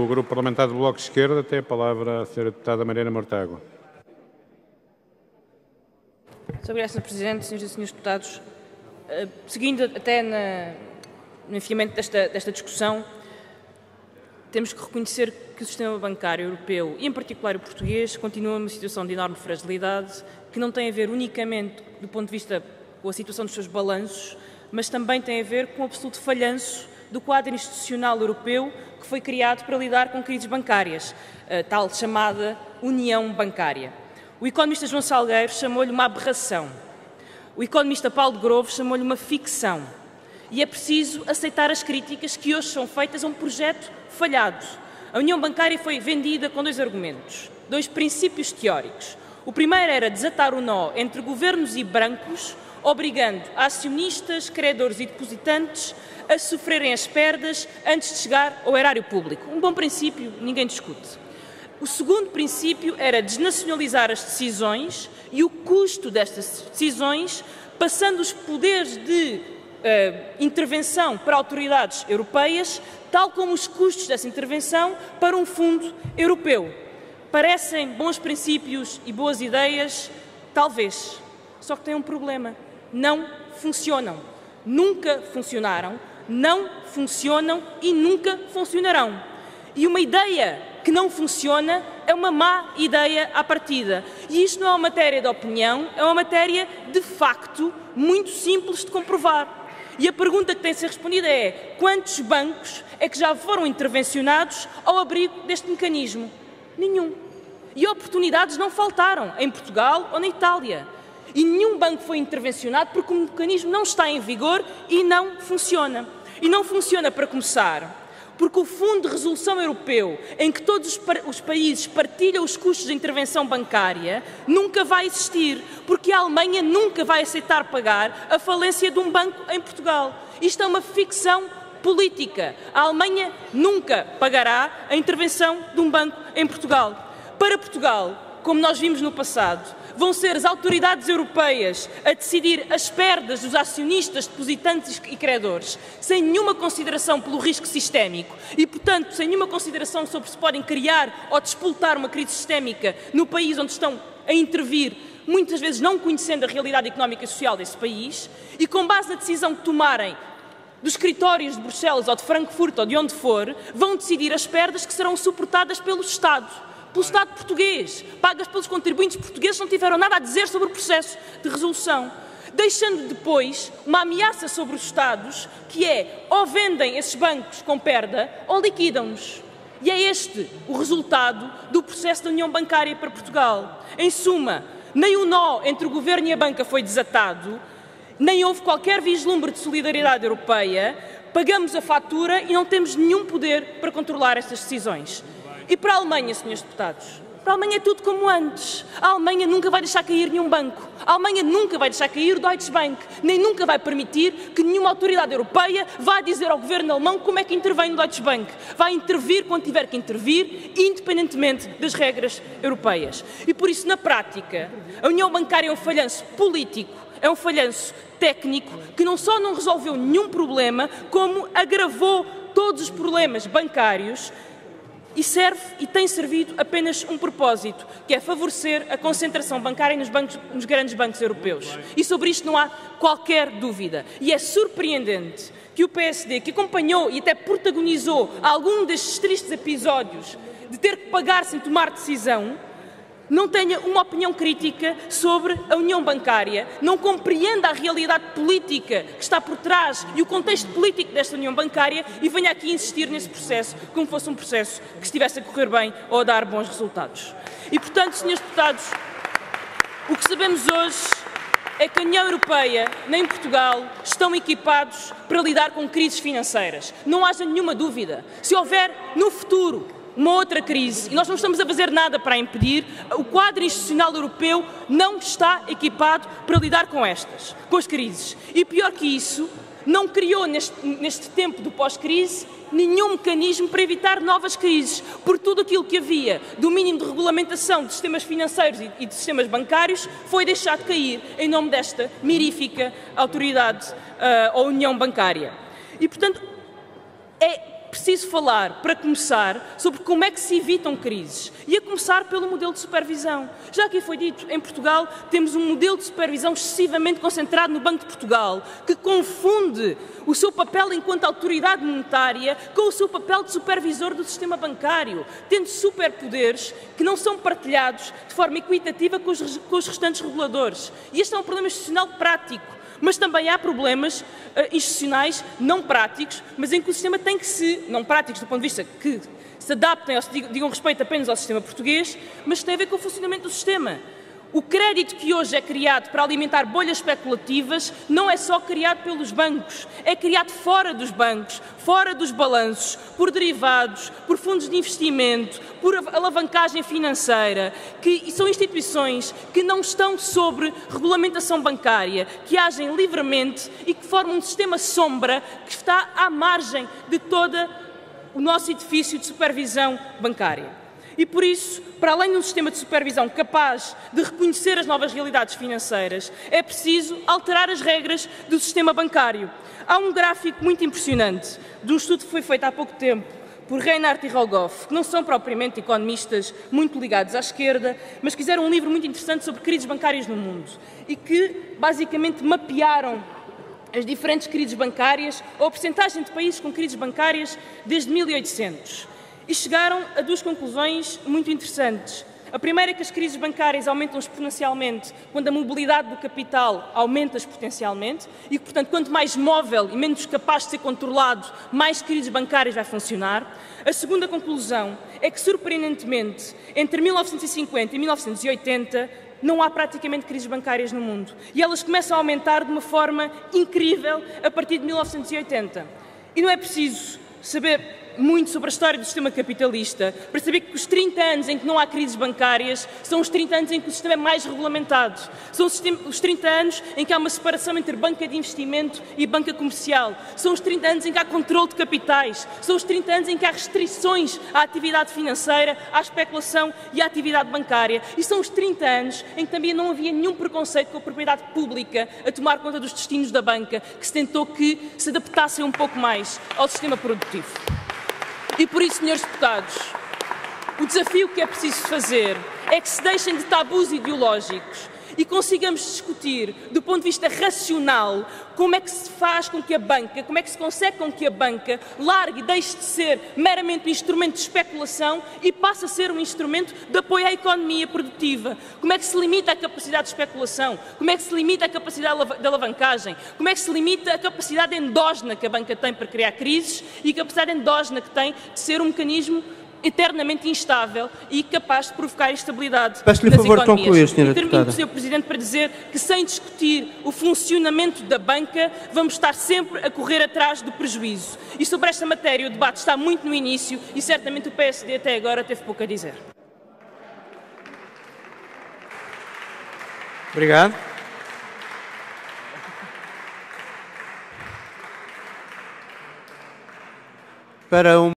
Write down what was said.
Grupo Parlamentar do Bloco de Esquerda, tem a palavra a Sra. Deputada Mariana Mortágua. Muito obrigada, Sr. Presidente, Sras. e Srs. Deputados. Seguindo até no enfiamento desta discussão, temos que reconhecer que o sistema bancário europeu, e em particular o português, continua numa situação de enorme fragilidade, que não tem a ver unicamente do ponto de vista com a situação dos seus balanços, mas também tem a ver com o absoluto falhanço do quadro institucional europeu que foi criado para lidar com crises bancárias, a tal chamada União Bancária. O economista João Salgueiro chamou-lhe uma aberração. O economista Paulo de Grove chamou-lhe uma ficção. E é preciso aceitar as críticas que hoje são feitas a um projeto falhado. A União Bancária foi vendida com dois argumentos, dois princípios teóricos. O primeiro era desatar o nó entre governos e bancos, obrigando acionistas, credores e depositantes a sofrerem as perdas antes de chegar ao erário público. Um bom princípio, ninguém discute. O segundo princípio era desnacionalizar as decisões e o custo destas decisões, passando os poderes de intervenção para autoridades europeias, tal como os custos dessa intervenção para um fundo europeu. Parecem bons princípios e boas ideias? Talvez. Só que tem um problema. Não funcionam. Nunca funcionaram, não funcionam e nunca funcionarão. E uma ideia que não funciona é uma má ideia à partida. E isto não é uma matéria de opinião, é uma matéria de facto muito simples de comprovar. E a pergunta que tem de ser respondida é: quantos bancos é que já foram intervencionados ao abrigo deste mecanismo? Nenhum. E oportunidades não faltaram em Portugal ou na Itália. E nenhum banco foi intervencionado porque o mecanismo não está em vigor e não funciona. E não funciona, para começar, porque o Fundo de Resolução Europeu, em que todos os países partilham os custos de intervenção bancária, nunca vai existir, porque a Alemanha nunca vai aceitar pagar a falência de um banco em Portugal. Isto é uma ficção política. A Alemanha nunca pagará a intervenção de um banco em Portugal. Para Portugal, como nós vimos no passado, vão ser as autoridades europeias a decidir as perdas dos acionistas, depositantes e credores, sem nenhuma consideração pelo risco sistémico e, portanto, sem nenhuma consideração sobre se podem criar ou despoltar uma crise sistémica no país onde estão a intervir, muitas vezes não conhecendo a realidade económica e social desse país, e com base na decisão que tomarem dos escritórios de Bruxelas ou de Frankfurt ou de onde for, vão decidir as perdas que serão suportadas pelo Estado. Pelo Estado português, pagas pelos contribuintes portugueses que não tiveram nada a dizer sobre o processo de resolução, deixando depois uma ameaça sobre os Estados, que é ou vendem esses bancos com perda ou liquidam-nos. E é este o resultado do processo da União Bancária para Portugal. Em suma, nem o nó entre o Governo e a banca foi desatado, nem houve qualquer vislumbre de solidariedade europeia, pagamos a fatura e não temos nenhum poder para controlar estas decisões. E para a Alemanha, senhores deputados, para a Alemanha é tudo como antes. A Alemanha nunca vai deixar cair nenhum banco. A Alemanha nunca vai deixar cair o Deutsche Bank, nem nunca vai permitir que nenhuma autoridade europeia vá dizer ao governo alemão como é que intervém no Deutsche Bank. Vai intervir quando tiver que intervir, independentemente das regras europeias. E por isso, na prática, a União Bancária é um falhanço político, é um falhanço técnico que não só não resolveu nenhum problema, como agravou todos os problemas bancários. E serve e tem servido apenas um propósito, que é favorecer a concentração bancária nos grandes bancos europeus. E sobre isto não há qualquer dúvida. E é surpreendente que o PSD, que acompanhou e até protagonizou algum destes tristes episódios de ter que pagar sem tomar decisão, não tenha uma opinião crítica sobre a União Bancária, não compreenda a realidade política que está por trás e o contexto político desta União Bancária e venha aqui insistir nesse processo como fosse um processo que estivesse a correr bem ou a dar bons resultados. E, portanto, senhores deputados, o que sabemos hoje é que a União Europeia, nem Portugal, estão equipados para lidar com crises financeiras. Não haja nenhuma dúvida. Se houver, no futuro, uma outra crise, e nós não estamos a fazer nada para a impedir, o quadro institucional europeu não está equipado para lidar com as crises. E pior que isso, não criou neste tempo do pós-crise nenhum mecanismo para evitar novas crises, por tudo aquilo que havia do mínimo de regulamentação de sistemas financeiros e de sistemas bancários foi deixado cair em nome desta mirífica autoridade ou União Bancária. E, portanto, é preciso falar, para começar, sobre como é que se evitam crises. E a começar pelo modelo de supervisão. Já aqui foi dito, em Portugal temos um modelo de supervisão excessivamente concentrado no Banco de Portugal, que confunde o seu papel enquanto autoridade monetária com o seu papel de supervisor do sistema bancário, tendo superpoderes que não são partilhados de forma equitativa com os restantes reguladores. E este é um problema institucional prático. Mas também há problemas institucionais não práticos, mas em que o sistema tem que se, não práticos do ponto de vista que se adaptem, ou se digam respeito apenas ao sistema português, mas tem a ver com o funcionamento do sistema. O crédito que hoje é criado para alimentar bolhas especulativas não é só criado pelos bancos, é criado fora dos bancos, fora dos balanços, por derivados, por fundos de investimento, por alavancagem financeira, que são instituições que não estão sobre regulamentação bancária, que agem livremente e que formam um sistema sombra que está à margem de todo o nosso edifício de supervisão bancária. E por isso, para além de um sistema de supervisão capaz de reconhecer as novas realidades financeiras, é preciso alterar as regras do sistema bancário. Há um gráfico muito impressionante de um estudo que foi feito há pouco tempo por Reinhardt e Rogoff, que não são propriamente economistas muito ligados à esquerda, mas que fizeram um livro muito interessante sobre crises bancárias no mundo e que basicamente mapearam as diferentes crises bancárias ou a percentagem de países com crises bancárias desde 1800. E chegaram a duas conclusões muito interessantes. A primeira é que as crises bancárias aumentam exponencialmente quando a mobilidade do capital aumenta exponencialmente e, portanto, quanto mais móvel e menos capaz de ser controlado, mais crises bancárias vai funcionar. A segunda conclusão é que, surpreendentemente, entre 1950 e 1980, não há praticamente crises bancárias no mundo. E elas começam a aumentar de uma forma incrível a partir de 1980. E não é preciso saber muito sobre a história do sistema capitalista para saber que os 30 anos em que não há crises bancárias são os 30 anos em que o sistema é mais regulamentado. São os 30 anos em que há uma separação entre banca de investimento e banca comercial. São os 30 anos em que há controle de capitais. São os 30 anos em que há restrições à atividade financeira, à especulação e à atividade bancária. E são os 30 anos em que também não havia nenhum preconceito com a propriedade pública a tomar conta dos destinos da banca, que se tentou que se adaptassem um pouco mais ao sistema produtivo. E por isso, senhores deputados, o desafio que é preciso fazer é que se deixem de tabus ideológicos e consigamos discutir, do ponto de vista racional, como é que se faz com que a banca, como é que se consegue com que a banca largue e deixe de ser meramente um instrumento de especulação e passe a ser um instrumento de apoio à economia produtiva. Como é que se limita a capacidade de especulação? Como é que se limita a capacidade de alavancagem? Como é que se limita a capacidade endógena que a banca tem para criar crises e a capacidade endógena que tem de ser um mecanismo eternamente instável e capaz de provocar instabilidade nas economias. Peço-lhe o favor de concluir, Sra. E termino, Deputada. Sr. Presidente, para dizer que sem discutir o funcionamento da banca, vamos estar sempre a correr atrás do prejuízo. E sobre esta matéria o debate está muito no início e certamente o PSD até agora teve pouco a dizer. Obrigado. Para